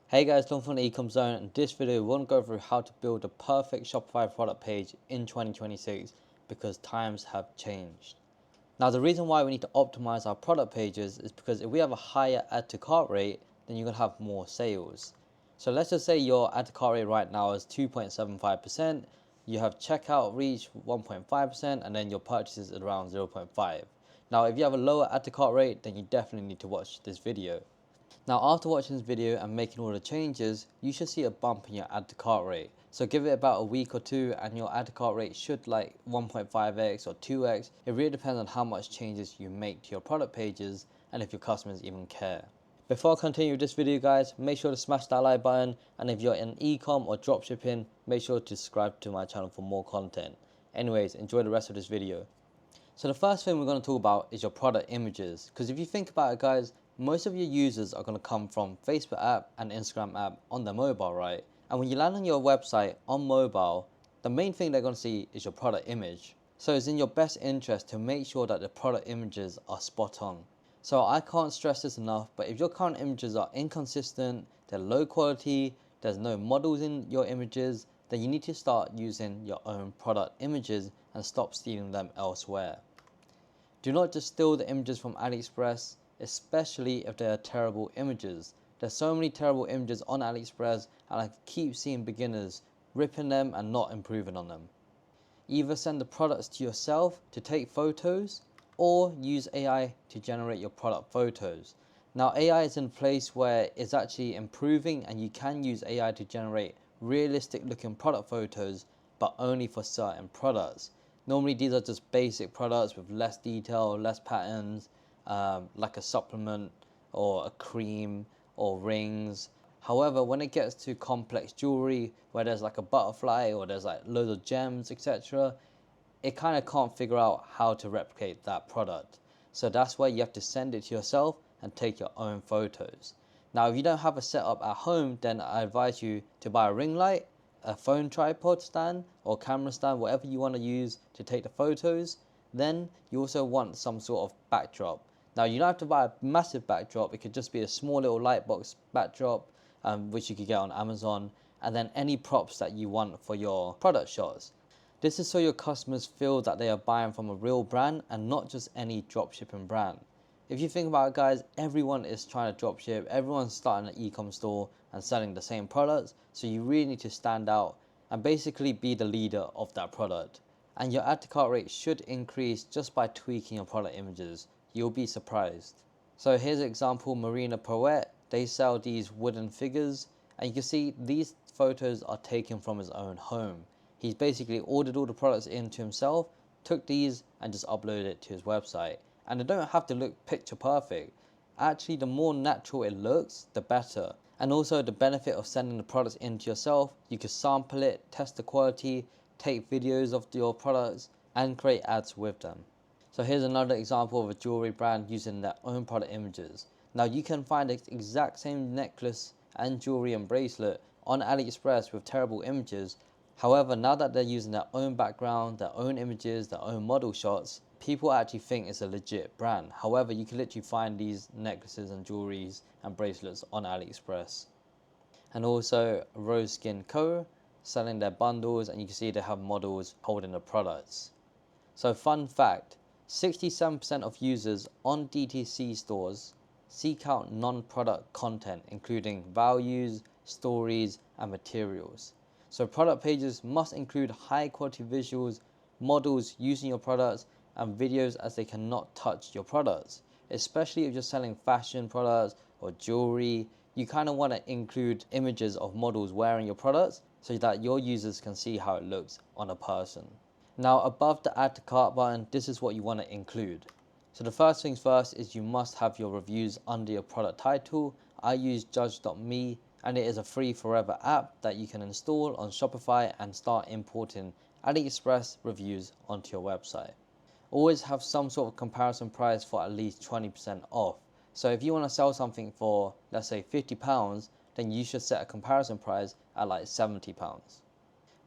Hey guys, Tom from the ECOM Zone. In this video, we want to go through how to build a perfect Shopify product page in 2026 because times have changed. Now, the reason why we need to optimize our product pages is because if we have a higher add to cart rate, then you're going to have more sales. So let's just say your add to cart rate right now is 2.75%, you have checkout reach 1.5%, and then your purchases at around 0.5. Now, if you have a lower add to cart rate, then you definitely need to watch this video. Now, after watching this video and making all the changes, you should see a bump in your add to cart rate. So give it about a week or two and your add to cart rate should like 1.5x or 2x. It really depends on how much changes you make to your product pages and if your customers even care. Before I continue with this video guys, make sure to smash that like button, and if you're in e-com or dropshipping, make sure to subscribe to my channel for more content. Anyways, enjoy the rest of this video. So the first thing we're going to talk about is your product images, because if you think about it guys, most of your users are going to come from Facebook app and Instagram app on their mobile, right? And when you land on your website on mobile, the main thing they're going to see is your product image. So it's in your best interest to make sure that the product images are spot on. So I can't stress this enough, but if your current images are inconsistent, they're low quality, there's no models in your images, then you need to start using your own product images and stop stealing them elsewhere. Do not just steal the images from AliExpress, especially if they are terrible images. There's so many terrible images on AliExpress and I keep seeing beginners ripping them and not improving on them. Either send the products to yourself to take photos or use AI to generate your product photos. Now AI is in a place where it's actually improving and you can use AI to generate realistic looking product photos, but only for certain products. Normally these are just basic products with less detail, less patterns, like a supplement or a cream or rings. However, when it gets to complex jewelry where there's like a butterfly or there's like loads of gems, etc., it kind of can't figure out how to replicate that product. So that's why you have to send it to yourself and take your own photos. Now, if you don't have a setup at home, then I advise you to buy a ring light, a phone tripod stand or camera stand, whatever you want to use to take the photos. Then you also want some sort of backdrop. Now you don't have to buy a massive backdrop, it could just be a small little lightbox backdrop, which you could get on Amazon, and then any props that you want for your product shots. This is so your customers feel that they are buying from a real brand and not just any dropshipping brand. If you think about it guys, everyone is trying to dropship, everyone's starting an e-com store and selling the same products, so you really need to stand out and basically be the leader of that product. And your add to cart rate should increase just by tweaking your product images. You'll be surprised. So here's an example, Marina Poet, they sell these wooden figures and you can see these photos are taken from his own home. He's basically ordered all the products into himself, took these and just uploaded it to his website. And they don't have to look picture perfect. Actually, the more natural it looks, the better. And also the benefit of sending the products into yourself, you can sample it, test the quality, take videos of your products and create ads with them. So here's another example of a jewelry brand using their own product images. Now you can find the exact same necklace and jewelry and bracelet on AliExpress with terrible images. However, now that they're using their own background, their own images, their own model shots, people actually think it's a legit brand. However, you can literally find these necklaces and jewelries and bracelets on AliExpress. And also Rose Skin Co. selling their bundles, and you can see they have models holding the products. So fun fact, 67% of users on DTC stores seek out non-product content including values, stories and materials. So product pages must include high quality visuals, models using your products and videos as they cannot touch your products. Especially if you're selling fashion products or jewelry, you kind of want to include images of models wearing your products so that your users can see how it looks on a person. Now above the add to cart button, this is what you want to include. So the first things first is you must have your reviews under your product title. I use judge.me and it is a free forever app that you can install on Shopify and start importing AliExpress reviews onto your website. Always have some sort of comparison price for at least 20% off. So if you want to sell something for, let's say £50, then you should set a comparison price at like £70.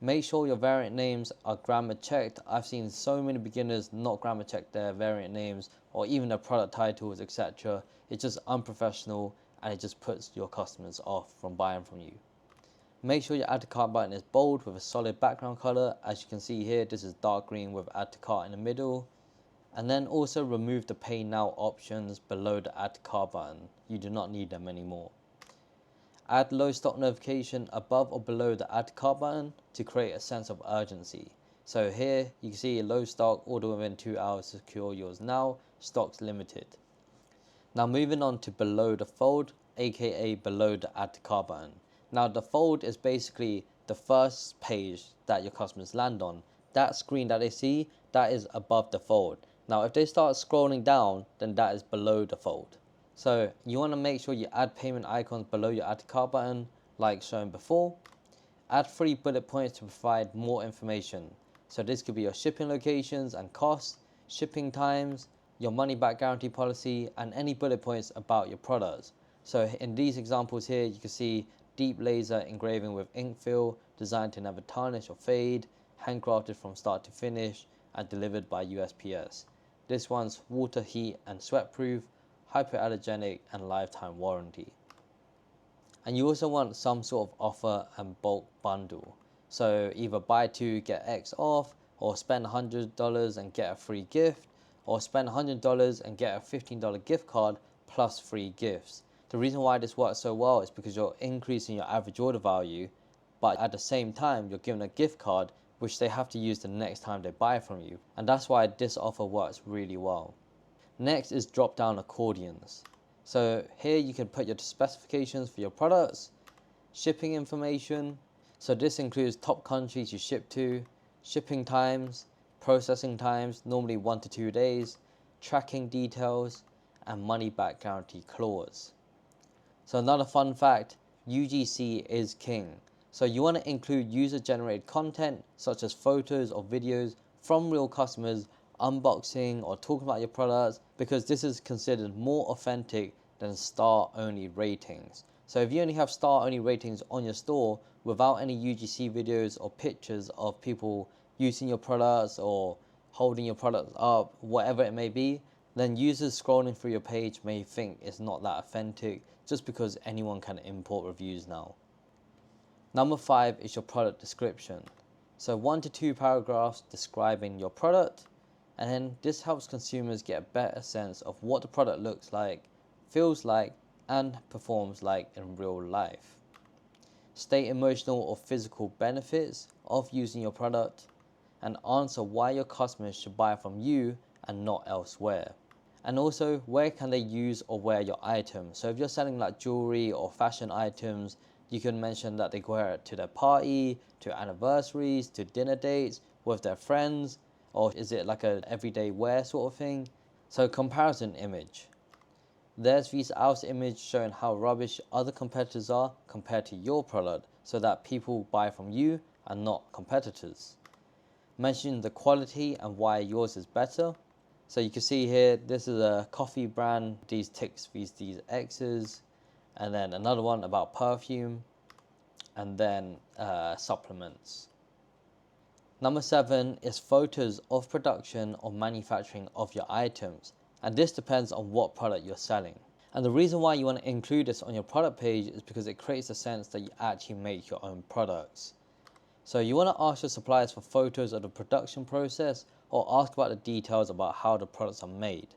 Make sure your variant names are grammar checked. I've seen so many beginners not grammar check their variant names or even their product titles, etc. It's just unprofessional and it just puts your customers off from buying from you. Make sure your add to cart button is bold with a solid background color. As you can see here, this is dark green with add to cart in the middle. And then also remove the pay now options below the add to cart button. You do not need them anymore. Add low stock notification above or below the add to cart button to create a sense of urgency. So here you can see low stock, order within 2 hours, secure yours now, stocks limited. Now moving on to below the fold, aka below the add to cart button. Now the fold is basically the first page that your customers land on. That screen that they see, that is above the fold. Now if they start scrolling down, then that is below the fold. So you want to make sure you add payment icons below your add to cart button like shown before. Add 3 bullet points to provide more information. So this could be your shipping locations and costs, shipping times, your money back guarantee policy, and any bullet points about your products. So in these examples here, you can see deep laser engraving with ink fill, designed to never tarnish or fade, handcrafted from start to finish, and delivered by USPS. This one's water, heat, and sweat proof, hypoallergenic, and lifetime warranty. And you also want some sort of offer and bulk bundle. So either buy 2 get X off, or spend $100 and get a free gift, or spend $100 and get a $15 gift card plus free gifts. The reason why this works so well is because you're increasing your average order value, but at the same time you're given a gift card which they have to use the next time they buy from you. And that's why this offer works really well. Next is drop down accordions. So here you can put your specifications for your products, shipping information. So this includes top countries you ship to, shipping times, processing times, normally 1 to 2 days, tracking details, and money back guarantee clause. So another fun fact, UGC is king. So you want to include user generated content such as photos or videos from real customers unboxing or talking about your products, because this is considered more authentic than star only ratings. So if you only have star only ratings on your store without any UGC videos or pictures of people using your products or holding your products up, whatever it may be, then users scrolling through your page may think it's not that authentic just because anyone can import reviews now. Number 5 is your product description. So 1 to 2 paragraphs describing your product, and then this helps consumers get a better sense of what the product looks like, feels like, and performs like in real life. State emotional or physical benefits of using your product, and answer why your customers should buy from you and not elsewhere. And also, where can they use or wear your item? So if you're selling like jewelry or fashion items, you can mention that they wear it to their party, to anniversaries, to dinner dates, with their friends, or is it like a everyday wear sort of thing? So comparison image. There's this house image showing how rubbish other competitors are compared to your product, so that people buy from you and not competitors. Mention the quality and why yours is better. So you can see here, this is a coffee brand, these ticks, these X's, and then another one about perfume, and then supplements. Number 7 is photos of production or manufacturing of your items, and this depends on what product you're selling. And the reason why you want to include this on your product page is because it creates a sense that you actually make your own products. So you want to ask your suppliers for photos of the production process, or ask about the details about how the products are made.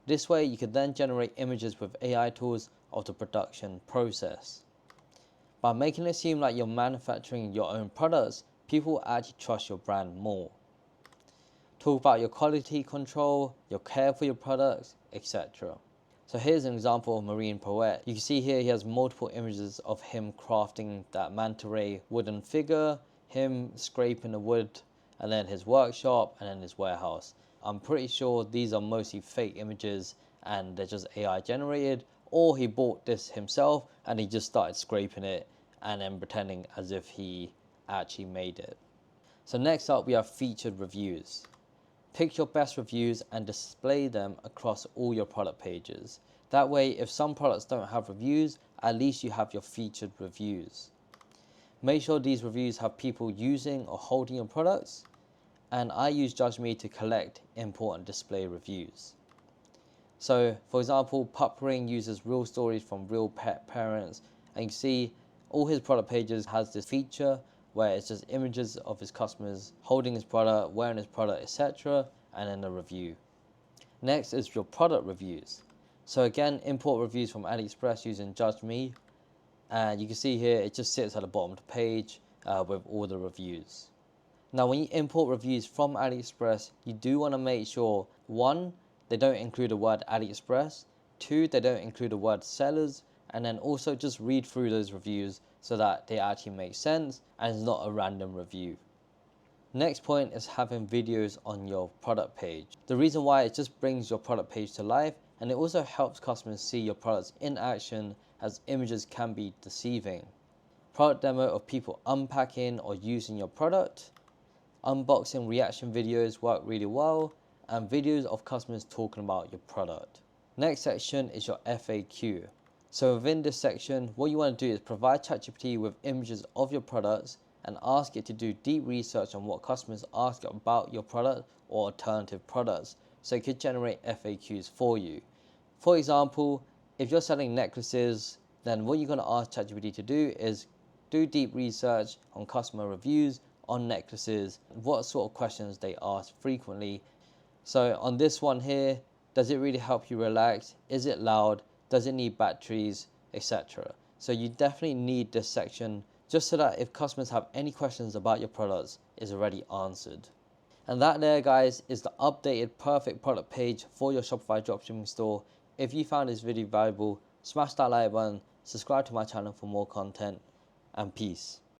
This way you can then generate images with AI tools of the production process. By making it seem like you're manufacturing your own products, people will actually trust your brand more. Talk about your quality control, your care for your products, etc. So here's an example of Marine Poet. You can see here he has multiple images of him crafting that manta ray wooden figure, him scraping the wood, and then his workshop, and then his warehouse. I'm pretty sure these are mostly fake images and they're just AI generated, or he bought this himself and he just started scraping it and then pretending as if he actually made it. So next up we have featured reviews. Pick your best reviews and display them across all your product pages. That way, if some products don't have reviews, at least you have your featured reviews. Make sure these reviews have people using or holding your products, and I use JudgeMe to collect, import, and display reviews. So for example, Pup Ring uses real stories from real pet parents, and you can see all his product pages has this feature where it's just images of his customers holding his product, wearing his product, etc., and then a review. Next is your product reviews. So again, import reviews from AliExpress using Judge Me, and you can see here it just sits at the bottom of the page with all the reviews. Now when you import reviews from AliExpress, you do want to make sure, 1, they don't include the word AliExpress, 2, they don't include the word sellers, and then also just read through those reviews so that they actually make sense and it's not a random review. Next point is having videos on your product page. The reason why, it just brings your product page to life, and it also helps customers see your products in action, as images can be deceiving. Product demo of people unpacking or using your product, unboxing reaction videos work really well, and videos of customers talking about your product. Next section is your FAQ. So within this section, what you want to do is provide ChatGPT with images of your products and ask it to do deep research on what customers ask about your product or alternative products, so it could generate FAQs for you. For example, if you're selling necklaces, then what you're going to ask ChatGPT to do is do deep research on customer reviews on necklaces, what sort of questions they ask frequently. So on this one here, does it really help you relax? Is it loud? Does it need batteries, etc.? So you definitely need this section just so that if customers have any questions about your products, it's already answered. And that there, guys, is the updated perfect product page for your Shopify dropshipping store. If you found this video valuable, smash that like button, subscribe to my channel for more content, and peace.